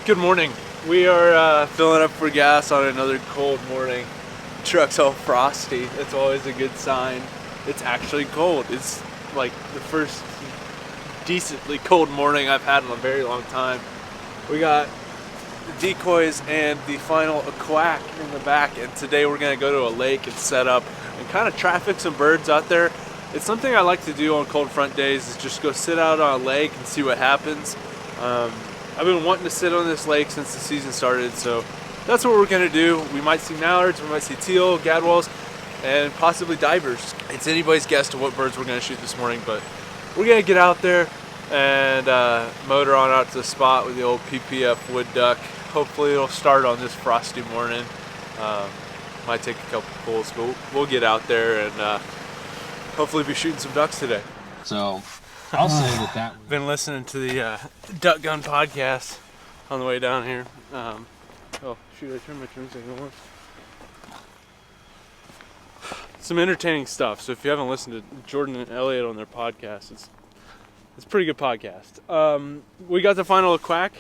Good morning. We are filling up for gas on another cold morning. Truck's all frosty. That's always a good sign. It's actually cold. It's like the first decently cold morning I've had in a very long time. We got the decoys and the final quack in the back, and today we're gonna go to a lake and set up and kind of traffic some birds out there. It's something I like to do on cold front days, is just go sit out on a lake and see what happens. I've been wanting to sit on this lake since the season started, so that's what we're gonna do. We might see mallards, we might see teal, gadwalls, and possibly divers. It's anybody's guess to what birds we're gonna shoot this morning, but we're gonna get out there and motor on out to the spot with the old PPF wood duck. Hopefully it'll start on this frosty morning. Might take a couple pulls, but we'll get out there and hopefully be shooting some ducks today. So I'll say that Been listening to the Duck Gun podcast on the way down here. Oh shoot, I turned my turn signal on. Some entertaining stuff. So if you haven't listened to Jordan and Elliot on their podcast, it's a pretty good podcast. We got the final quack,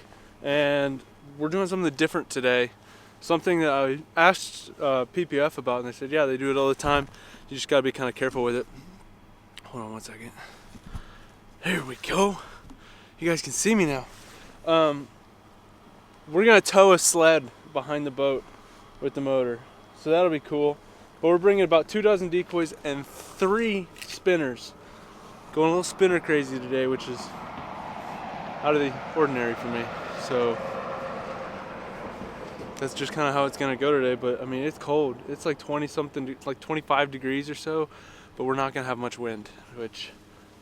and we're doing something different today. Something that I asked PPF about, and they said, yeah, they do it all the time. You just gotta be kind of careful with it. Hold on one second. There we go. You guys can see me now. We're gonna tow a sled behind the boat with the motor, so that'll be cool. But we're bringing about 24 decoys and 3 spinners. Going a little spinner crazy today, which is out of the ordinary for me. So that's just kind of how it's gonna go today. But I mean, it's cold. It's like 20 something, it's like 25 degrees or so. But we're not gonna have much wind, which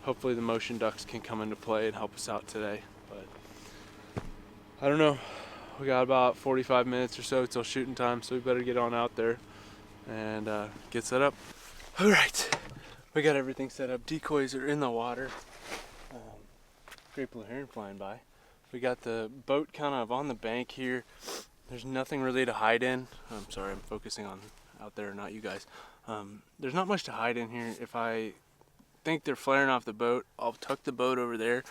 hopefully the motion ducks can come into play and help us out today. But I don't know. We got about 45 minutes or so till shooting time, so we better get on out there and get set up. All right, we got everything set up. Decoys are in the water. Great blue heron flying by. We got the boat kind of on the bank here. There's nothing really to hide in. I'm sorry, I'm focusing on out there, not you guys. There's not much to hide in here. If I think they're flaring off the boat, I'll tuck the boat over there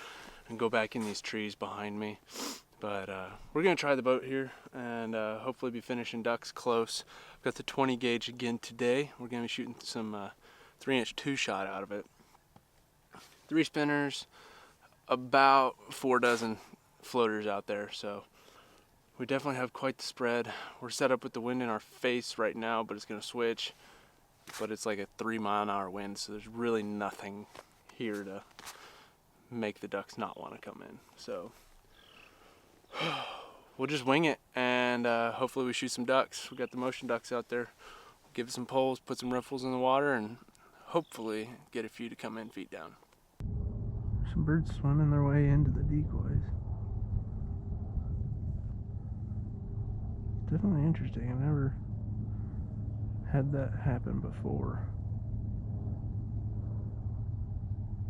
and go back in these trees behind me. But we're gonna try the boat here and hopefully be finishing ducks close. I've got the 20 gauge again today. We're gonna be shooting some 3-inch 2-shot out of it. 3 spinners, about 4 dozen floaters out there, so we definitely have quite the spread. We're set up with the wind in our face right now, but it's gonna switch. But it's like a 3-mile-an-hour wind, so there's really nothing here to make the ducks not want to come in. So we'll just wing it, and hopefully we shoot some ducks. We got the motion ducks out there. Give it some poles, put some riffles in the water, and hopefully get a few to come in feet down. Some birds swimming their way into the decoys. Definitely interesting. I've never had that happen before.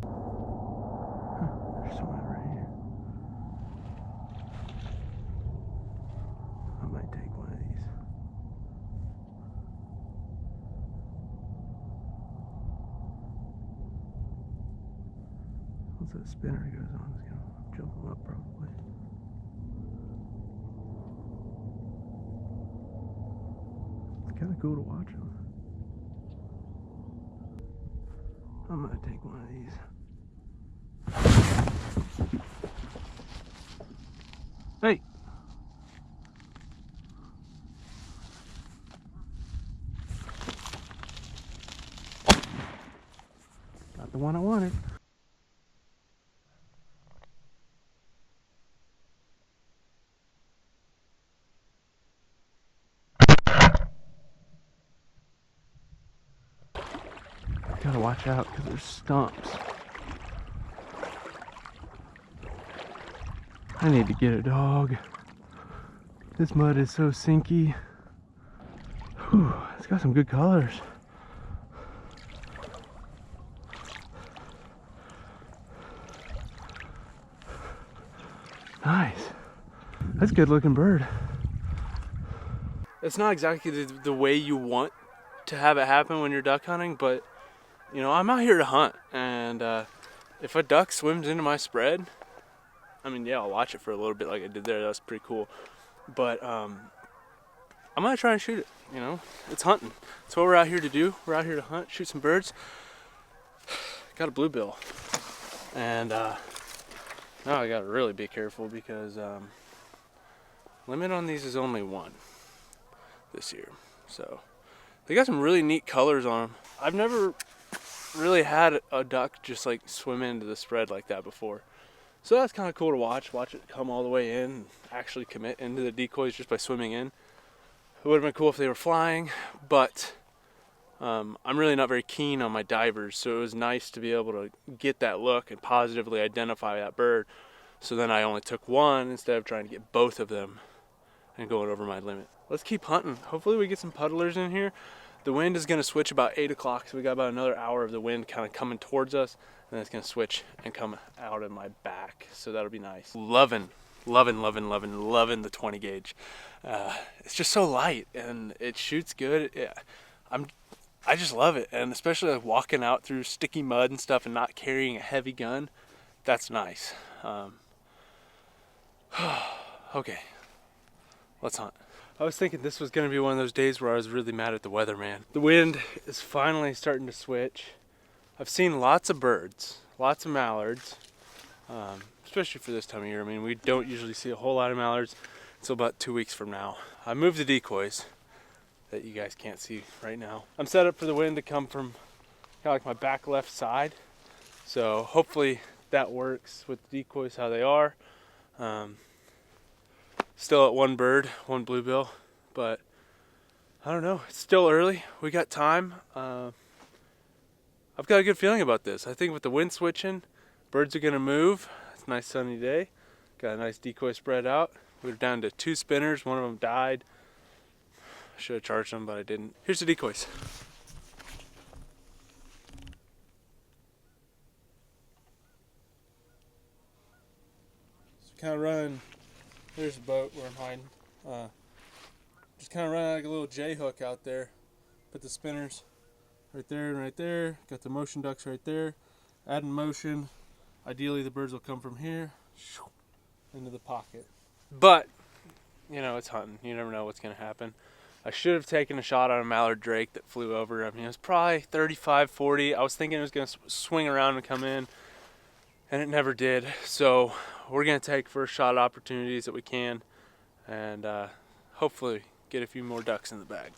There's someone right here. I might take one of these. Once that spinner goes on, it's gonna jump them up probably. Kind of cool to watch them. I'm gonna take one of these. Hey! Not the one I wanted. Gotta watch out because there's stumps. I need to get a dog. This mud is so sinky. Whew, it's got some good colors. Nice. That's a good looking bird. It's not exactly the way you want to have it happen when you're duck hunting, but you know, I'm out here to hunt, and if a duck swims into my spread, I mean, yeah, I'll watch it for a little bit like I did there. That was pretty cool. But I'm gonna try and shoot it, you know? It's hunting. That's what we're out here to do. We're out here to hunt, shoot some birds. Got a bluebill. And now I gotta really be careful because limit on these is only 1 this year. So they got some really neat colors on them. I've never really had a duck just like swim into the spread like that before. So that's kind of cool to watch it come all the way in and actually commit into the decoys just by swimming in. It would have been cool if they were flying, but I'm really not very keen on my divers, so it was nice to be able to get that look and positively identify that bird. So then I only took 1 instead of trying to get both of them and going over my limit. Let's keep hunting. Hopefully we get some puddlers in here. The wind is going to switch about 8 o'clock, so we got about another hour of the wind kind of coming towards us, and then it's going to switch and come out of my back, so that'll be nice. Loving the 20 gauge. It's just so light, and it shoots good. I just love it, and especially like walking out through sticky mud and stuff and not carrying a heavy gun, that's nice. Okay, let's hunt. I was thinking this was going to be one of those days where I was really mad at the weather, man. The wind is finally starting to switch. I've seen lots of birds, lots of mallards, especially for this time of year. I mean, we don't usually see a whole lot of mallards until about 2 weeks from now. I moved the decoys that you guys can't see right now. I'm set up for the wind to come from kind of like my back left side. So hopefully that works with the decoys how they are. Still at 1 bird, 1 bluebill, but I don't know. It's still early. We got time. I've got a good feeling about this. I think with the wind switching, birds are gonna move. It's a nice sunny day. Got a nice decoy spread out. We were down to 2 spinners. One of them died. Should have charged them, but I didn't. Here's the decoys. So kind of run. There's a boat where I'm hiding. Just kind of run like a little J hook out there. Put the spinners right there and right there. Got the motion ducks right there. Adding motion. Ideally the birds will come from here into the pocket. But, you know, it's hunting. You never know what's going to happen. I should have taken a shot on a mallard drake that flew over. I mean, it was probably 35, 40. I was thinking it was going to swing around and come in, and it never did. So we're going to take first shot opportunities that we can, and hopefully get a few more ducks in the bag.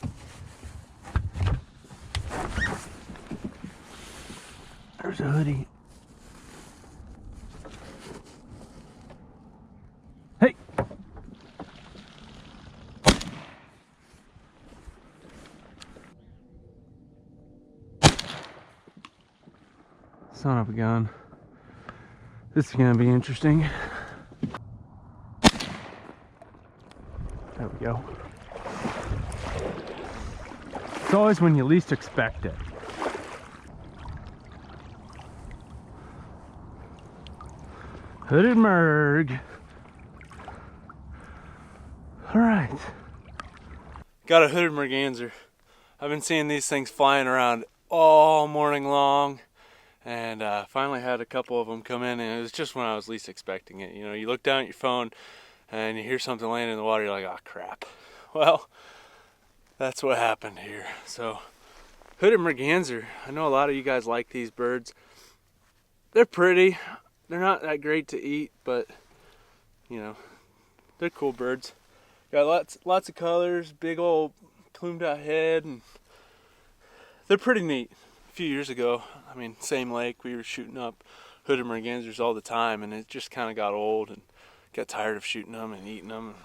There's a hoodie. Hey! Son of a gun. This is gonna be interesting. There we go. It's always when you least expect it. Hooded merg. Alright. Got a hooded merganser. I've been seeing these things flying around all morning long. And finally had a couple of them come in, and it was just when I was least expecting it. You know, you look down at your phone and you hear something landing in the water, you're like, oh crap. Well, that's what happened here. So, hooded merganser. I know a lot of you guys like these birds. They're pretty. They're not that great to eat, but you know, they're cool birds. Got lots of colors, big old plumed out head, and they're pretty neat. A few years ago, I mean, same lake, we were shooting up hooded mergansers all the time, and it just kind of got old and got tired of shooting them and eating them.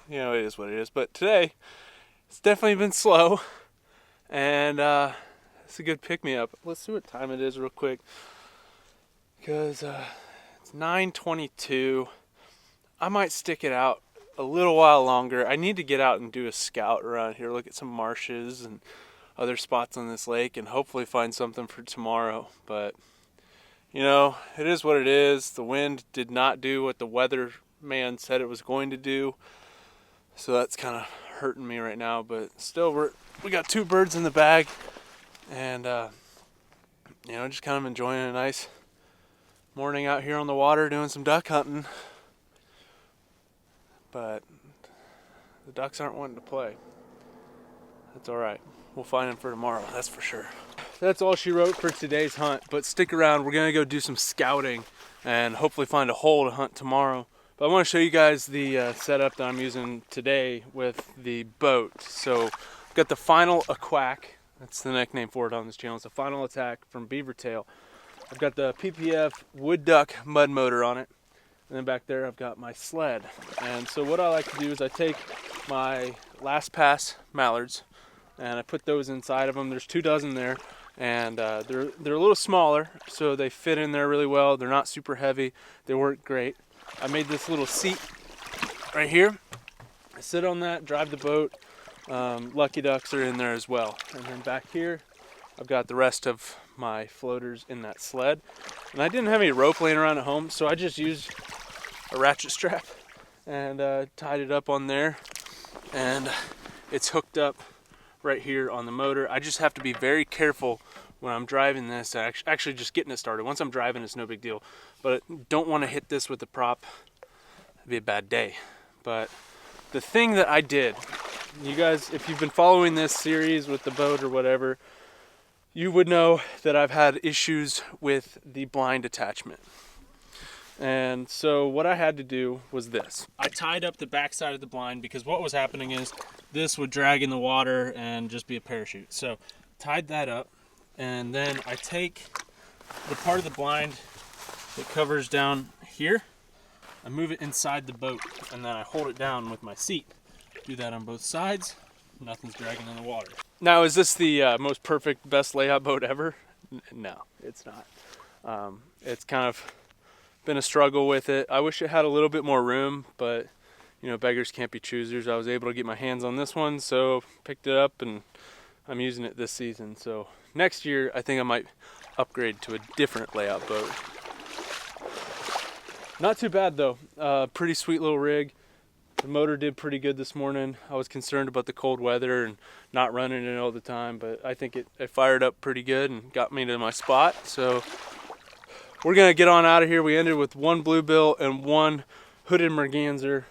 You know, it is what it is. But today, it's definitely been slow, and it's a good pick-me-up. Let's see what time it is real quick, because it's 9:22. I might stick it out a little while longer. I need to get out and do a scout around here, look at some marshes and other spots on this lake, and hopefully find something for tomorrow. But you know, it is what it is. The wind did not do what the weather man said it was going to do, so that's kind of hurting me right now. But still, we got 2 birds in the bag, and you know, just kind of enjoying a nice Morning out here on the water doing some duck hunting. But the ducks aren't wanting to play. That's alright. We'll find them for tomorrow, that's for sure. That's all she wrote for today's hunt, but stick around. We're gonna go do some scouting and hopefully find a hole to hunt tomorrow. But I want to show you guys the setup that I'm using today with the boat. So I've got the Final Aquac, that's the nickname for it on this channel. It's a Final Attack from Beavertail. I've got the PPF Wood Duck mud motor on it. And then back there I've got my sled. And so what I like to do is I take my Last Pass mallards and I put those inside of them. There's 2 dozen there, and they're a little smaller, so they fit in there really well. They're not super heavy. They work great. I made this little seat right here. I sit on that, drive the boat. Lucky ducks are in there as well. And then back here, I've got the rest of my floaters in that sled. And I didn't have any rope laying around at home, so I just used a ratchet strap and tied it up on there. And it's hooked up right here on the motor. I just have to be very careful when I'm driving this, actually just getting it started. Once I'm driving, it's no big deal, but don't want to hit this with the prop. It'd be a bad day. But the thing that I did, you guys, if you've been following this series with the boat or whatever, you would know that I've had issues with the blind attachment. And so what I had to do was this. I tied up the back side of the blind because what was happening is this would drag in the water and just be a parachute. So tied that up, and then I take the part of the blind that covers down here, I move it inside the boat, and then I hold it down with my seat. Do that on both sides, nothing's dragging in the water. Now, is this the most perfect, best layout boat ever? No, it's not. It's kind of been a struggle with it. I wish it had a little bit more room, but you know, beggars can't be choosers. I was able to get my hands on this one, so picked it up and I'm using it this season. So next year I think I might upgrade to a different layout boat. Not too bad though. Pretty sweet little rig. The motor did pretty good this morning. I was concerned about the cold weather and not running it all the time, but I think it fired up pretty good and got me to my spot. So we're gonna get on out of here. We ended with 1 bluebill and 1 hooded merganser.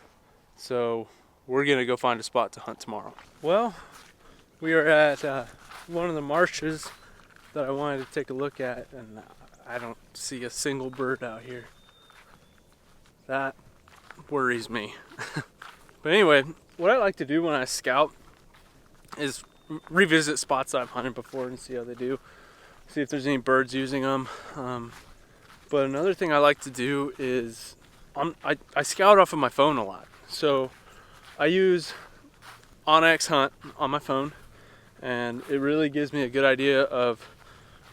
So we're gonna go find a spot to hunt tomorrow. Well, we are at one of the marshes that I wanted to take a look at, and I don't see a single bird out here. That worries me. But anyway, what I like to do when I scout is revisit spots I've hunted before and see how they do. See if there's any birds using them. But another thing I like to do is I scout off of my phone a lot. So I use OnX Hunt on my phone, and it really gives me a good idea of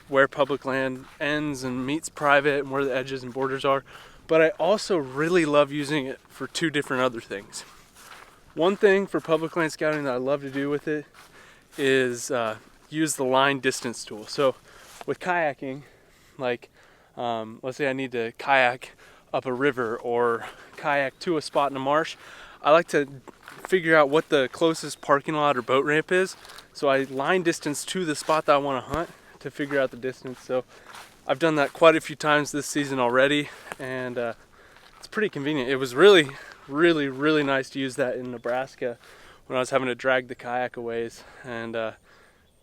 where public land ends and meets private and where the edges and borders are. But I also really love using it for 2 different other things. One thing for public land scouting that I love to do with it is use the line distance tool. So with kayaking, like let's say I need to kayak up a river or kayak to a spot in a marsh, I like to figure out what the closest parking lot or boat ramp is. So I line distance to the spot that I want to hunt to figure out the distance. So I've done that quite a few times this season already, and it's pretty convenient. It was really nice to use that in Nebraska when I was having to drag the kayak a ways, and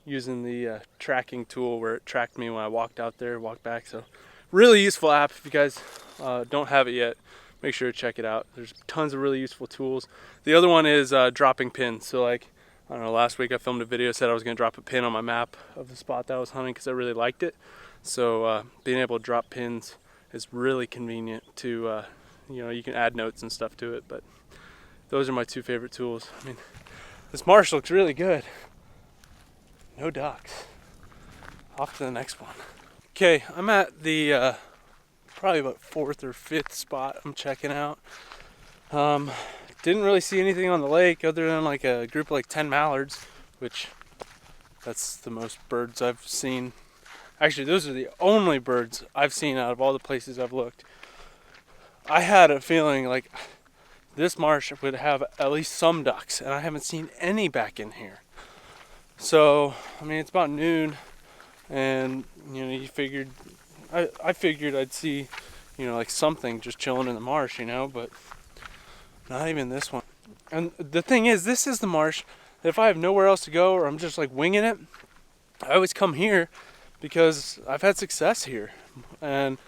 using the tracking tool where it tracked me when I walked out there, walked back. So really useful app. If you guys don't have it yet, make sure to check it out. There's tons of really useful tools. The other one is dropping pins. So like, I don't know, last week I filmed a video, said I was going to drop a pin on my map of the spot that I was hunting because I really liked it. So being able to drop pins is really convenient to, you know, you can add notes and stuff to it. But those are my 2 favorite tools. I mean, this marsh looks really good. No ducks. Off to the next one. Okay, I'm at the probably about 4th or 5th spot I'm checking out. Didn't really see anything on the lake other than like a group of like 10 mallards, which that's the most birds I've seen. Actually, those are the only birds I've seen out of all the places I've looked. I had a feeling like this marsh would have at least some ducks, and I haven't seen any back in here. So, I mean, it's about noon, and you know, I figured I'd see you know, like something just chilling in the marsh, you know, but not even this one. And the thing is, this is the marsh that if I have nowhere else to go or I'm just like winging it, I always come here because I've had success here. And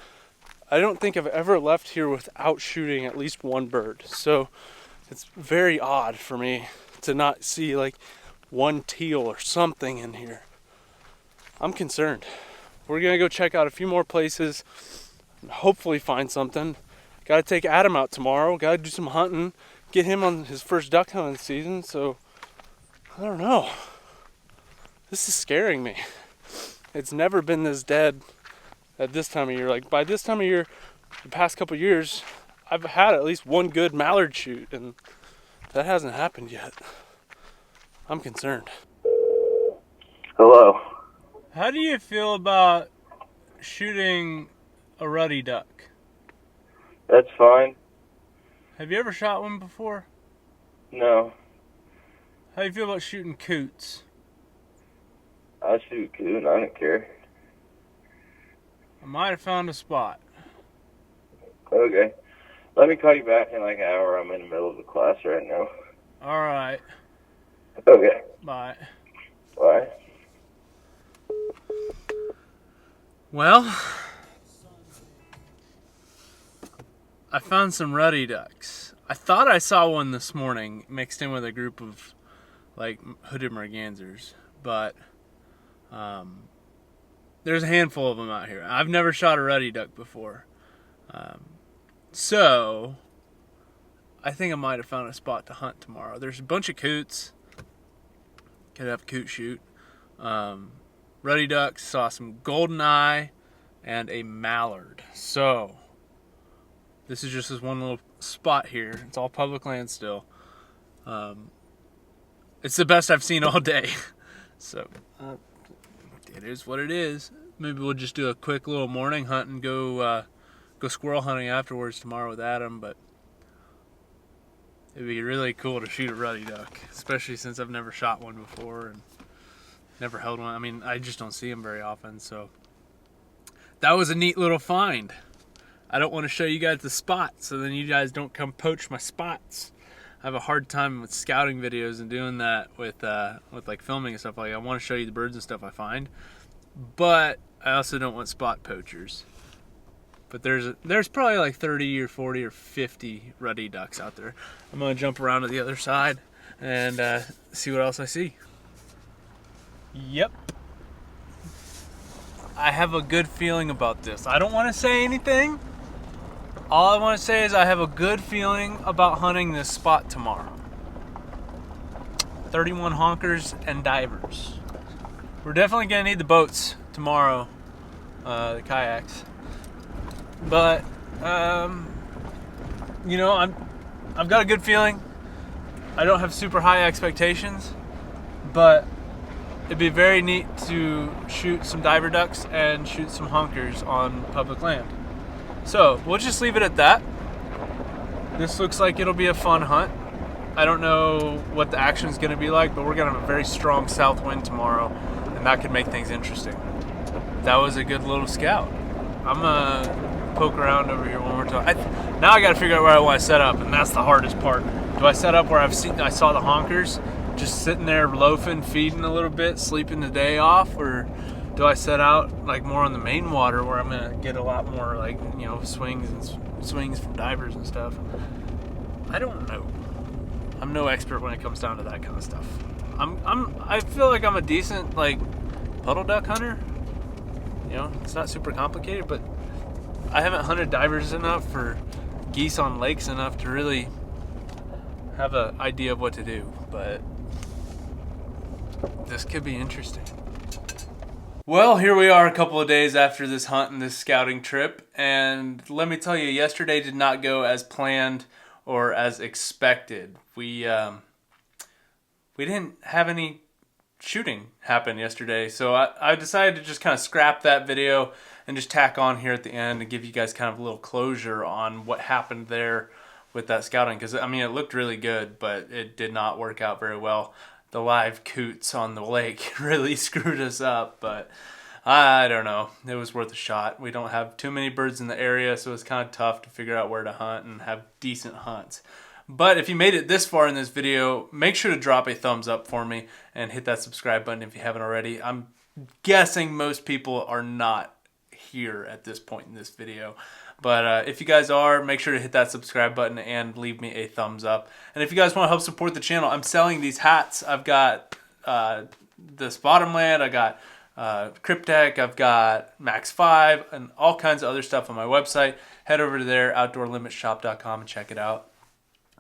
I don't think I've ever left here without shooting at least one bird. So it's very odd for me to not see like one teal or something in here. I'm concerned. We're gonna go check out a few more places, hopefully find something. Gotta take Adam out tomorrow, gotta do some hunting, get him on his first duck hunting season, so I don't know. This is scaring me. It's never been this dead at this time of year. Like by this time of year, the past couple years, I've had at least one good mallard shoot, and that hasn't happened yet. I'm concerned. Hello. How do you feel about shooting a ruddy duck? That's fine. Have you ever shot one before? No. How do you feel about shooting coots? I shoot coon. I don't care. I might have found a spot. Okay. Let me call you back in like an hour. I'm in the middle of a class right now. All right. Okay. Bye. Bye. Well, I found some ruddy ducks. I thought I saw one this morning mixed in with a group of like hooded mergansers, but there's a handful of them out here. I've never shot a ruddy duck before. So I think I might have found a spot to hunt tomorrow. There's a bunch of coots. Could have a coot shoot. Ruddy ducks, saw some goldeneye and a mallard. So this is just this one little spot here. It's all public land still. It's the best I've seen all day. So it is what it is. Maybe we'll just do a quick little morning hunt and go squirrel hunting afterwards tomorrow with Adam. But it'd be really cool to shoot a ruddy duck, especially since I've never shot one before and never held one. I mean, I just don't see them very often. So that was a neat little find. I don't want to show you guys the spot, so then you guys don't come poach my spots. I have a hard time with scouting videos and doing that with like filming and stuff. Like I want to show you the birds and stuff I find, but I also don't want spot poachers. But there's probably like 30 or 40 or 50 ruddy ducks out there. I'm gonna jump around to the other side and see what else I see. Yep. I have a good feeling about this. I don't want to say anything. All I want to say is I have a good feeling about hunting this spot tomorrow. 31 honkers and divers. We're definitely going to need the boats tomorrow, the kayaks. But, you know, I've got a good feeling. I don't have super high expectations, but it'd be very neat to shoot some diver ducks and shoot some honkers on public land. So we'll just leave it at that. This looks like it'll be a fun hunt. I don't know what the action is going to be like, but we're going to have a very strong south wind tomorrow, and that could make things interesting. That was a good little scout. I'm going to poke around over here one more time. Now I got to figure out where I want to set up, and that's the hardest part. Do I set up where I saw the honkers, just sitting there loafing, feeding a little bit, sleeping the day off, or do I set out like more on the main water where I'm gonna get a lot more like, you know, swings from divers and stuff? I don't know. I'm no expert when it comes down to that kind of stuff. I feel like I'm a decent like puddle duck hunter. You know, it's not super complicated, but I haven't hunted divers enough or geese on lakes enough to really have an idea of what to do. But this could be interesting. Well, here we are a couple of days after this hunt and this scouting trip, and let me tell you, yesterday did not go as planned or as expected. We didn't have any shooting happen yesterday, so I decided to just kind of scrap that video and just tack on here at the end and give you guys kind of a little closure on what happened there with that scouting, because I mean it looked really good, but it did not work out very well. The live coots on the lake really screwed us up, but I don't know. It was worth a shot. We don't have too many birds in the area, so it's kind of tough to figure out where to hunt and have decent hunts. But if you made it this far in this video, make sure to drop a thumbs up for me and hit that subscribe button if you haven't already. I'm guessing most people are not here at this point in this video. But if you guys are, make sure to hit that subscribe button and leave me a thumbs up. And if you guys want to help support the channel, I'm selling these hats. I've got this Bottomland, I got Cryptek, I've got Max 5, and all kinds of other stuff on my website. Head over to there, outdoorlimitshop.com, and check it out.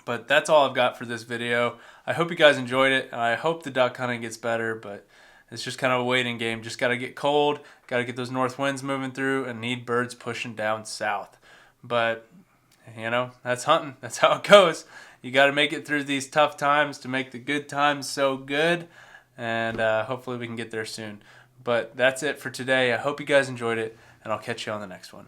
But that's all I've got for this video. I hope you guys enjoyed it, and I hope the duck hunting gets better, but it's just kind of a waiting game. Just got to get cold, got to get those north winds moving through, and need birds pushing down south. But, you know, that's hunting. That's how it goes. You got to make it through these tough times to make the good times so good, and hopefully we can get there soon. But that's it for today. I hope you guys enjoyed it, and I'll catch you on the next one.